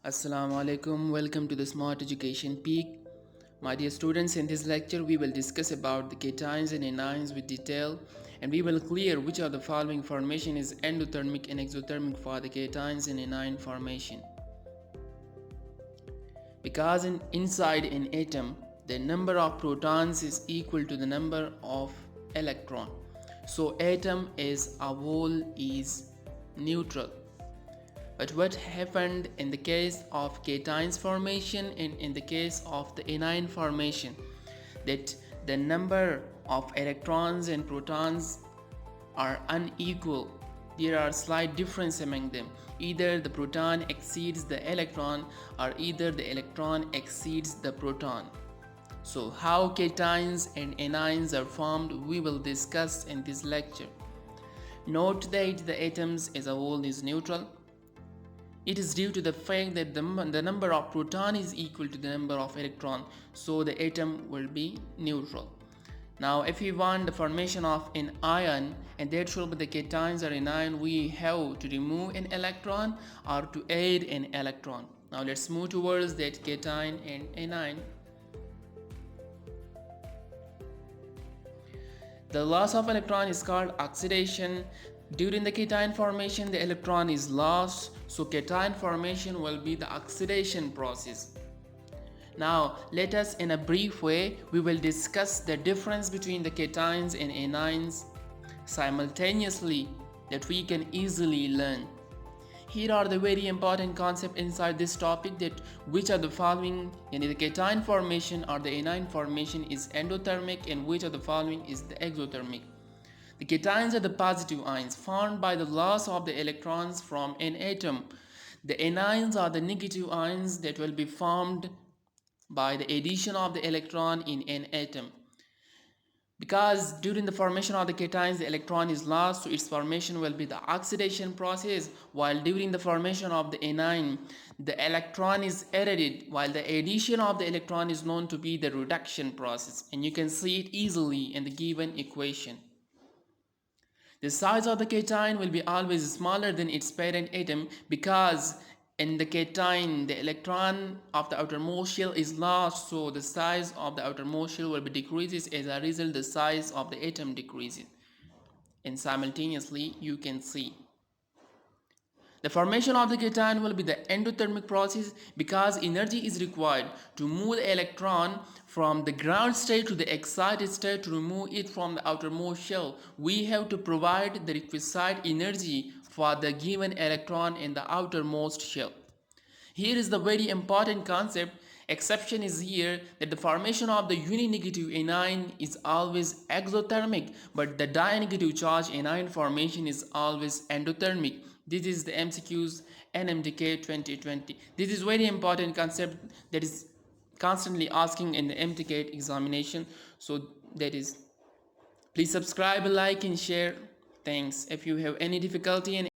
Assalamu alaikum. Welcome to the Smart Education Peak. My dear students, in this lecture we will discuss about the cations and anions with detail, and we will clear which of the following formation is endothermic and exothermic for the cations and anion formation. Because inside an atom the number of protons is equal to the number of electron, so atom as a whole is neutral. But what happened in the case of cations formation and in the case of the anion formation, that the number of electrons and protons are unequal. There are slight difference among them. Either the proton exceeds the electron or either the electron exceeds the proton. So how cations and anions are formed we will discuss in this lecture. Note that the atoms as a whole is neutral. It is due to the fact that the number of proton is equal to the number of electron, so the atom will be neutral. Now if we want the formation of an ion, and that should be the cations or anion, we have to remove an electron or to add an electron. Now let's move towards that cation and anion. The loss of electron is called oxidation. During the cation formation, the electron is lost, so cation formation will be the oxidation process. Now let us, in a brief way, we will discuss the difference between the cations and anions simultaneously, that we can easily learn. Here are the very important concepts inside this topic, that which of the following in the cation formation or the anion formation is endothermic and which of the following is the exothermic. The cations are the positive ions formed by the loss of the electrons from an atom. The anions are the negative ions that will be formed by the addition of the electron in an atom. Because during the formation of the cations the electron is lost, so its formation will be the oxidation process, while during the formation of the anion the electron is added, while the addition of the electron is known to be the reduction process, and you can see it easily in the given equation. The size of the cation will be always smaller than its parent atom, because in the cation the electron of the outermost shell is lost, so the size of the outermost shell will be decreases. As a result, the size of the atom decreases, and simultaneously you can see the formation of the cation will be the endothermic process, because energy is required to move the electron from the ground state to the excited state. To remove it from the outermost shell, we have to provide the requisite energy for the given electron in the outermost shell. Here is the very important concept. Exception is here, that the formation of the uninegative anion is always exothermic, but the dinegative charge anion formation is always endothermic. This is the MCQs NMDK 2020. This is very important concept that is constantly asking in the MCAT examination. So that is, please subscribe, like and share. Thanks. If you have any difficulty in